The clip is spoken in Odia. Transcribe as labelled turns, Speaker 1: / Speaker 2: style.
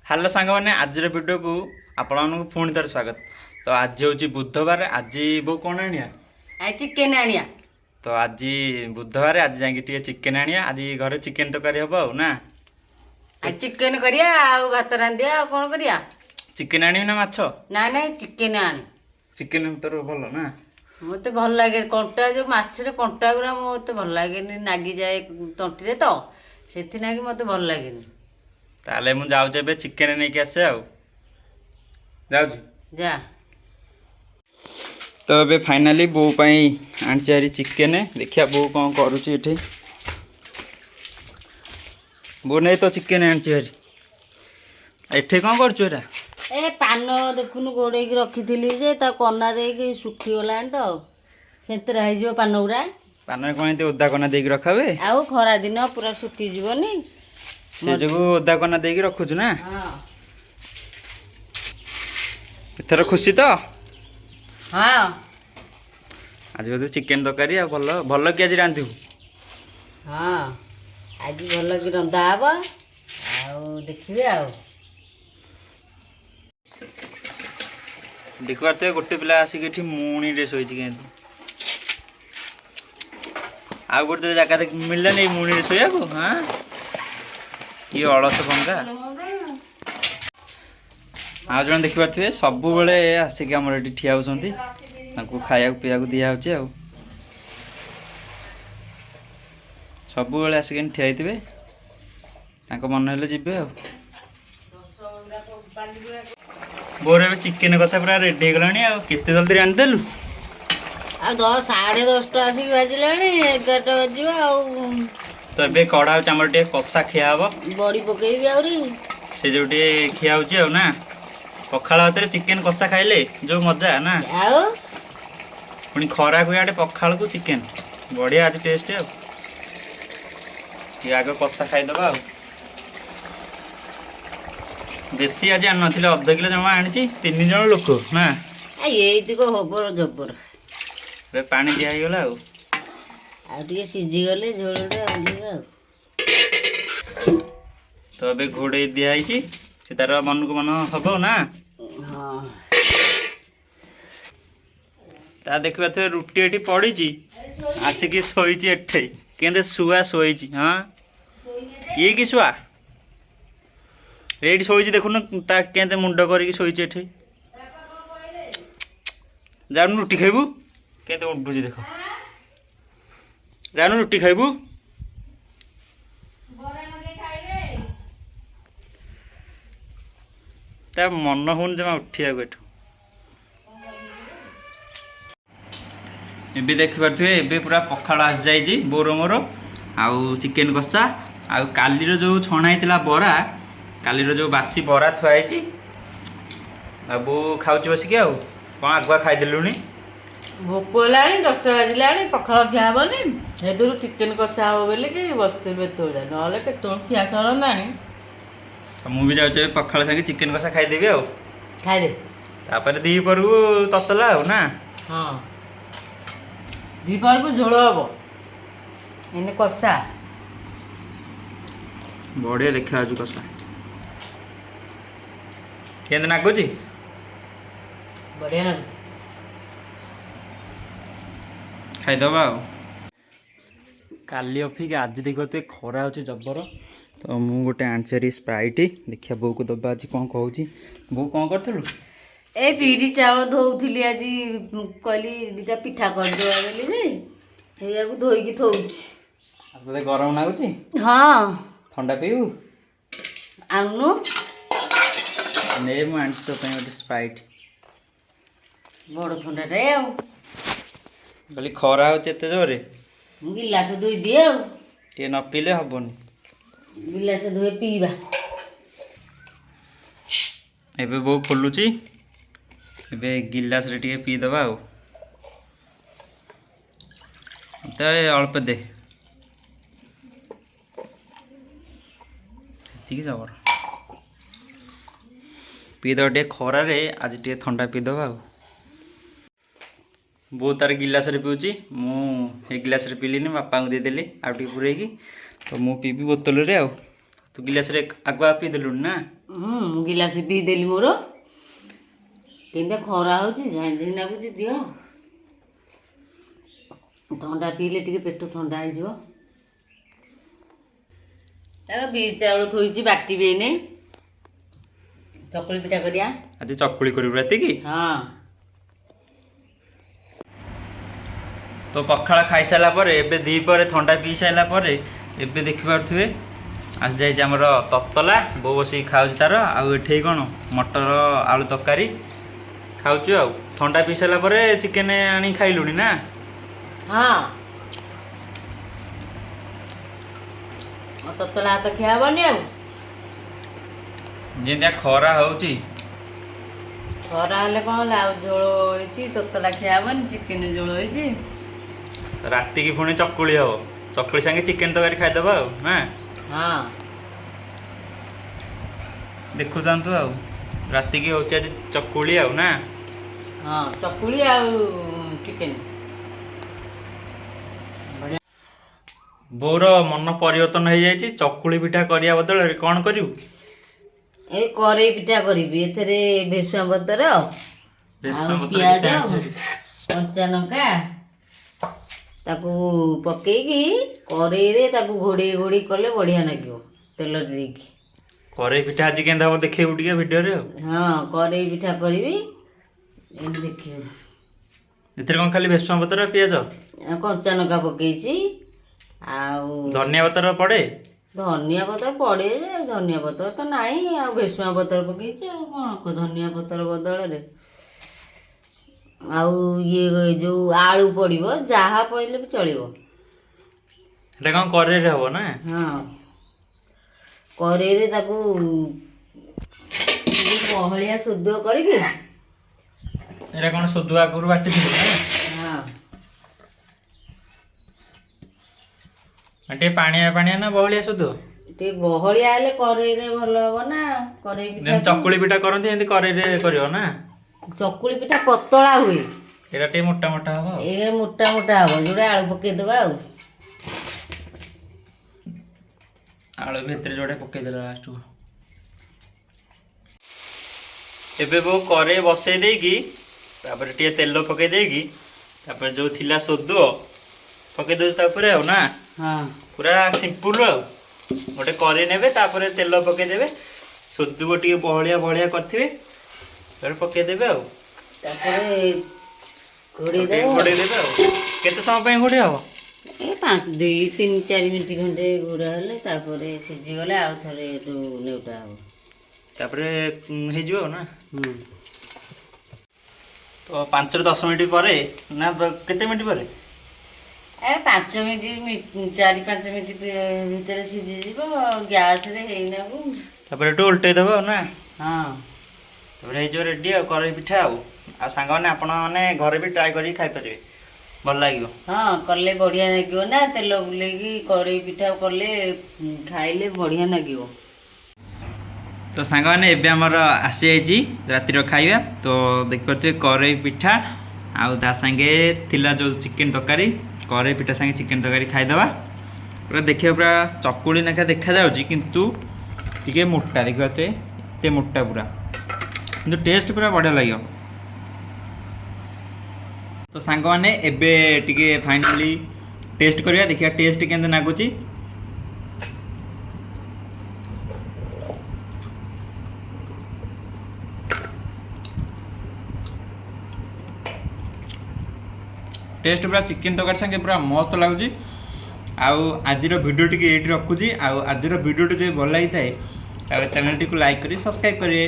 Speaker 1: हेलो सांग मैंने आज वीडियो को आपण पुणी थर स्वागत। तो आज हूँ बुधवार, आज बो कौन आनिया
Speaker 2: चिकेन आनिया।
Speaker 1: तो आज बुधवार आज जाए चिकेन आनिया। आज घर चिकेन तरकारी हम आउ ना
Speaker 2: चिकेन करिया आ भात रांधिया कौन करिया।
Speaker 1: चिकेन आनी ना माछ
Speaker 2: ना ना चिकेन आनी।
Speaker 1: चिकेन तो भल ना
Speaker 2: मत भल लगे कंटा जो मछरे कंटा गुरा मत भल लगे नागी जाए तंटी तो से मत भल लगे।
Speaker 1: ताले मु जाऊे चिकेन नहीं के आसे जाऊँ
Speaker 2: जा।
Speaker 1: तो ये फाइनाली बो आनी चिकेन देखिया बो कौन करुच्ची ये बो नहीं तो चिकेन आनी एठे कौन कर
Speaker 2: ए पान देखुन गोड़े रखी जे कना दे सुखीगला तो से पान गुरा
Speaker 1: पान कौन ओदा कना दे रखा हुए
Speaker 2: आउ खरा दिन पूरा सुखी जीवनी
Speaker 1: से जो ओदा कना दे रखुचु ना। एथर खुशी तो
Speaker 2: हाँ
Speaker 1: आज बोधे चिकेन तरकारी भल भल कि आज रांधु।
Speaker 2: हाँ आज भल कि रंधा हम देखिए
Speaker 1: देख पारे गोटे पिला आसिक मुणी रे शोची के आ गोटे जगह मिलला नहीं मुणी रे शोया को। हाँ ये अलस पंगा आ जन देखि पारे सब बेले आसिक आमर ये ठिया होती खाया पीया दिया सब बेले आसिक ठिया मन हेल्ले जी बोर ए चिकेन कषा पूरा रेडी हो गलानी केते जल्दी रांधिदेलु
Speaker 2: आ 10:30 आसिक बाजिला 11टा बाजिव
Speaker 1: तो ए कड़ा चामर टे कषा खिया हम
Speaker 2: बड़ी पकेबी आउरी
Speaker 1: से जो खिया हो ना पखाड़ भात चिकेन कषा खाइले जो मजा ना पुणी खरा को इे पखाड़ को चिकेन बढ़िया आज टेस्ट आग कषा खाईदबा बेसी आज आन ना अध किलो जमा आनी 3 जन लोक ना
Speaker 2: ये हबर जबर
Speaker 1: पानी दिगला
Speaker 2: सीझीगले झोल
Speaker 1: तो अब घोड़े दिखाई से तार मन को मन हम ना।
Speaker 2: हाँ
Speaker 1: ता देखा थे रुटी एटी पड़ी आसिक शोची एठे के शुआ शोची। हाँ ये कि शुआ ये शोची देखुन के मुंड कर शोची एठे जानु रुटी खाइबू के उठुची देख जानु रुटी खाइबू ता मन हूँ जमा उठिया एठू एबे देखि पारे एबे पूरा पखाड़ आस जाइए बोर मोर आउ चिकेन कषा आउ कालीर जो छणा होता बरा कालीर जो बासी बरा थुआई बो खाऊँ बसिक आउ कौन आगुआ खाईदेलुनी
Speaker 2: भोक है 10टा बाजिला पखाड़ खिया हेनी से चिकेन कषा हम बोल कि बसते पेतोड़ ना पेतोड़ खिया सरना
Speaker 1: मुझे जाऊँ पखाड़ सागे चिकेन कषा खाईदेवी आउ
Speaker 2: खाईदे
Speaker 1: तापर दी पर ततला हो ना।
Speaker 2: हाँ दीपार को झोल हम इन कषा
Speaker 1: बढ़िया देखा आज कषा के नागुच
Speaker 2: बढ़िया लगुच
Speaker 1: खाईदबा काली अफिक आज देखते खरा हो जबर। तो मु गोटे आंचरी स्प्राइट देखिए बो को दबा आज कौन कहूँ बो कौन करूँ
Speaker 2: ए बिरी चावल धोउली आज कहली दीटा पिठा करदेवा बोली धोईकी थोड़ी
Speaker 1: गरम लगुच।
Speaker 2: हाँ
Speaker 1: ठंडा पीऊ
Speaker 2: आनुनु
Speaker 1: ने मु आनी तो गोटे स्प्राइट
Speaker 2: बड़ थंडा
Speaker 1: कहली खरा होते जोरे
Speaker 2: गिलास धोई दिए
Speaker 1: टे न पीले हेनी
Speaker 2: गिलास धोए पीवा
Speaker 1: एबे बो खोलुची एबे गिलास रे टे पीदबा तो अल्प दे जबर पीद टे खरा रे आज टे ठंडा पीदबा बो तार गिलास रे पीऊँगी मु गिलास रे पीलिनी बापा को देदेली आउ टे पूरेगी तो मु पीबी बोतल रे तू गिलास रे आगुआ पीदेलु ना।
Speaker 2: ଗିଲାସେ ପିଇଦେଲି ମୋର। କେମିତି ଖରା ହେଉଛି ଝାଇଁ ଝାଇଁ ଲାଗୁଛି ଦିଅ। ଥଣ୍ଡା ପିଇଲେ ଟିକେ ପେଟ ଥଣ୍ଡା ହେଇଯିବ। ବିରି ଚାଉଳ ଥୋଇଛି ବାଟିବି ଏଇନେ। ଚକୁଳି ପିଠା କରିବା।
Speaker 1: ଆଜି ଚକୁଳି କରିବୁ ରାତିକି?
Speaker 2: ହଁ।
Speaker 1: ତ ପଖାଳ ଖାଇସାରିଲା ପରେ ଏବେ ଦ୍ୱିପହରେ ଥଣ୍ଡା ପିଇ ସାରିଲା ପରେ ଏବେ ଦେଖିପାରୁଥିବେ ଆସିଯାଇଛି ଆମର ତତଲା। ବୋଉ ବସିକି ଖାଉଛି ତାର। ଆଉ ଏଠି କ'ଣ ମଟର ଆଳୁ ତରକାରୀ ଖାଉଛୁ। ଆଉ ଥଣ୍ଡା ପିଇ ସାରିଲା ପରେ ଚିକେନ ଆଣି ଖାଇଲୁଣି ନା?
Speaker 2: ହଁ। ତତଲା ହାତ ଖିଆ ହବନି ଆଉ।
Speaker 1: ଯେମିତିଆ ଖରା ହେଉଛି।
Speaker 2: ଖରା ହେଲେ କ'ଣ ହେଲା ଆଉ ଝୋଳ ହେଇଛି ତତଲା ଖିଆ ହବନି ଚିକେନ ଝୋଳ ହେଇଛି।
Speaker 1: ରାତିକି ପୁଣି ଚକୁଳି ହବ। ଚକୁଳି ସାଙ୍ଗେ ଚିକେନ ତରକାରୀ ଖାଇଦେବା ଆଉ ନା?
Speaker 2: ହଁ।
Speaker 1: ଦେଖୁଥାନ୍ତୁ ଆଉ ରାତିକି ହେଉଛି ଆଜି ଚକୁଳି ଆଉ ନା?
Speaker 2: ହଁ ଚକୁଳି ଆଉ ଚିକେନ।
Speaker 1: ବୋଉର ମନ ପରିବର୍ତ୍ତନ ହେଇଯାଇଛି। ଚକୁଳି ପିଠା କରିବା ବଦଳରେ କ'ଣ କରିବୁ?
Speaker 2: ଏଇ କରେଇ ପିଠା କରିବି। ଏଥିରେ ଭେସୁଙ୍ଗା ପତ୍ର ଆଉ ପିଆଜ କଞ୍ଚା ଲଙ୍କା ତାକୁ ପକେଇକି କରେଇରେ ତାକୁ ଘୋଡ଼େଇ ଘୋଡ଼େଇ କଲେ ବଢ଼ିଆ ଲାଗିବ ତେଲ ଦେଇକି।
Speaker 1: କରେଇ ପିଠା ଆଜି କେମିତି ହବ ଦେଖେଇବୁ ଟିକେ ଭିଡ଼ିଓରେ ଆଉ।
Speaker 2: ହଁ କରେଇ ପିଠା କରିବି ଏମିତି ଦେଖିବେ।
Speaker 1: ଏଥିରେ କ'ଣ ଖାଲି ଭେସୁଙ୍ଗା ପତ୍ର ପିଆଜ
Speaker 2: କଞ୍ଚା ଲଙ୍କା ପକେଇଛି ଆଉ
Speaker 1: ଧନିଆ ପତ୍ର ପଡ଼େ?
Speaker 2: ଧନିଆ ପତ୍ର ପଡ଼େ ଯେ ଧନିଆ ପତ୍ର ତ ନାହିଁ ଆଉ ଭେସୁଙ୍ଗା ପତ୍ର ପକେଇଛି ଆଉ କ'ଣ ଧନିଆ ପତ୍ର ବଦଳରେ। ଆଉ ଇଏ ଯେଉଁ ଆଳୁ ପଡ଼ିବ ଯାହା ପଡ଼ିଲେ ବି ଚଳିବ।
Speaker 1: ସେଟା କ'ଣ କରେଇରେ ହବ ନା?
Speaker 2: ହଁ କରେଇରେ ତାକୁ ବହଳିଆ ଶୁଦ୍ଧ କରିକି।
Speaker 1: ଏଟା କ'ଣ ସୋଦୁଆ ଆଗରୁ ବାଟିଥିଲୁ ନା?
Speaker 2: ହଁ
Speaker 1: ଟିକେ ପାଣିଆ ପାଣିଆ ନା ବହଳିଆ ସୋଦୁଅ?
Speaker 2: ଟିକେ ବହଳିଆ ହେଲେ କରେଇରେ ଭଲ ହବ ନା। କରେଇ ପିଠା
Speaker 1: ଚକୁଳି ପିଠା କରନ୍ତି ଏମିତି କରେଇରେ କରିବ ନା?
Speaker 2: ଚକୁଳି ପିଠା ପତଳା ହୁଏ।
Speaker 1: ଏଇଟା ଟିକେ ମୋଟା ମୋଟା ହବ।
Speaker 2: ଏଇଟା ମୋଟା ମୋଟା ହବ ଯୋଉଟା ଆଳୁ ପକେଇଦବା ଆଉ।
Speaker 1: ଆଳୁ ଭିତରେ ଯୋଉଟା ପକେଇଦେଲା ଲାଷ୍ଟକୁ। ଏବେ ବୋଉ କରେଇ ବସେଇ ଦେଇକି ତାପରେ ଟିକେ ତେଲ ପକେଇ ଦେଇକି ତାପରେ ଯୋଉ ଥିଲା ସୋଦୁଅ ପକେଇ ଦେଉଛି ତାପରେ ଆଉ ନା?
Speaker 2: ହଁ
Speaker 1: ପୁରା ସିମ୍ପୁଲ ଆଉ। ଗୋଟେ କରେଇ ନେବେ ତାପରେ ତେଲ ପକେଇଦେବେ ସୋଦୁଅ ଟିକେ ବହଳିଆ ବହଳିଆ କରିଥିବେ ତାପରେ ପକେଇଦେବେ ଆଉ।
Speaker 2: ତାପରେ ଘୋଡ଼େଇ
Speaker 1: ଦେବେ ଆଉ। କେତେ ସମୟ ପାଇଁ ଘୋଡ଼େଇ ହବ?
Speaker 2: ଏ 2-3-4 ମିନିଟ୍ ଖଣ୍ଡେ ଘୋଡ଼ା ହେଲେ ତାପରେ ସିଝିଗଲେ ଆଉ ଥରେ ଏଠୁ ନେଉଟା ହବ।
Speaker 1: ତାପରେ ହେଇଯିବ ଆଉ ନା? ତ 5-10 ମିନିଟ୍ ପରେ ନା କେତେ ମିନିଟ୍ ପରେ?
Speaker 2: 5 ମିନିଟ୍ 4-5 ମିନିଟ୍ ଭିତରେ ସିଝିଯିବ ଗ୍ୟାସରେ ହେଇନାକୁ।
Speaker 1: ତାପରେ ଏଠୁ ଓଲଟେଇ ଦେବ ଆଉ ନା?
Speaker 2: ହଁ
Speaker 1: ତାପରେ ହେଇଯିବ ରେଡ଼ି ଆଉ କରେଇ ପିଠା ଆଉ। ଆଉ ସାଙ୍ଗମାନେ ଆପଣମାନେ ଘରେ ବି ଟ୍ରାଏ କରିକି ଖାଇପାରିବେ, ଭଲ ଲାଗିବ।
Speaker 2: ହଁ କଲେ ବଢ଼ିଆ ଲାଗିବ ନା। ତେଲ ବୁଲେଇକି କରେଇ ପିଠା କଲେ ଖାଇଲେ ବଢ଼ିଆ ଲାଗିବ।
Speaker 1: ତ ସାଙ୍ଗମାନେ ଏବେ ଆମର ଆସିଯାଇଛି ରାତିର ଖାଇବା। ତ ଦେଖିପାରୁଥିବେ କରେଇ ପିଠା ଆଉ ତା ସାଙ୍ଗେ ଥିଲା ଯେଉଁ ଚିକେନ୍ ତରକାରୀ। କରେଇ ପିଠା ସାଙ୍ଗେ ଚିକେନ୍ ତରକାରୀ ଖାଇଦେବା। ପୁରା ଦେଖିବା ପୁରା ଚକୁଳି ଲେଖା ଦେଖାଯାଉଛି କିନ୍ତୁ ଟିକେ ମୋଟା। ଦେଖିପାରୁଥିବେ ଏତେ ମୋଟା ପୁରା, କିନ୍ତୁ ଟେଷ୍ଟ ପୁରା ବଢ଼ିଆ ଲାଗିବ। ତ ସାଙ୍ଗମାନେ ଏବେ ଟିକେ ଫାଇନାଲି ଟେଷ୍ଟ କରିବା, ଦେଖିବା ଟେଷ୍ଟ କେମିତି ଲାଗୁଛି। ଟେଷ୍ଟ ପୁରା ଚିକେନ୍ ତରକାରୀ ସାଙ୍ଗେ ପୁରା ମସ୍ତ ଲାଗୁଛି। ଆଉ ଆଜିର ଭିଡ଼ିଓଟିକୁ ଏଇଠି ରଖୁଛି। ଆଉ ଆଜିର ଭିଡ଼ିଓଟି ଯଦି ଭଲ ଲାଗିଥାଏ ତାହେଲେ ଚ୍ୟାନେଲଟିକୁ ଲାଇକ୍ କରି ସବସ୍କ୍ରାଇବ୍ କରିବେ।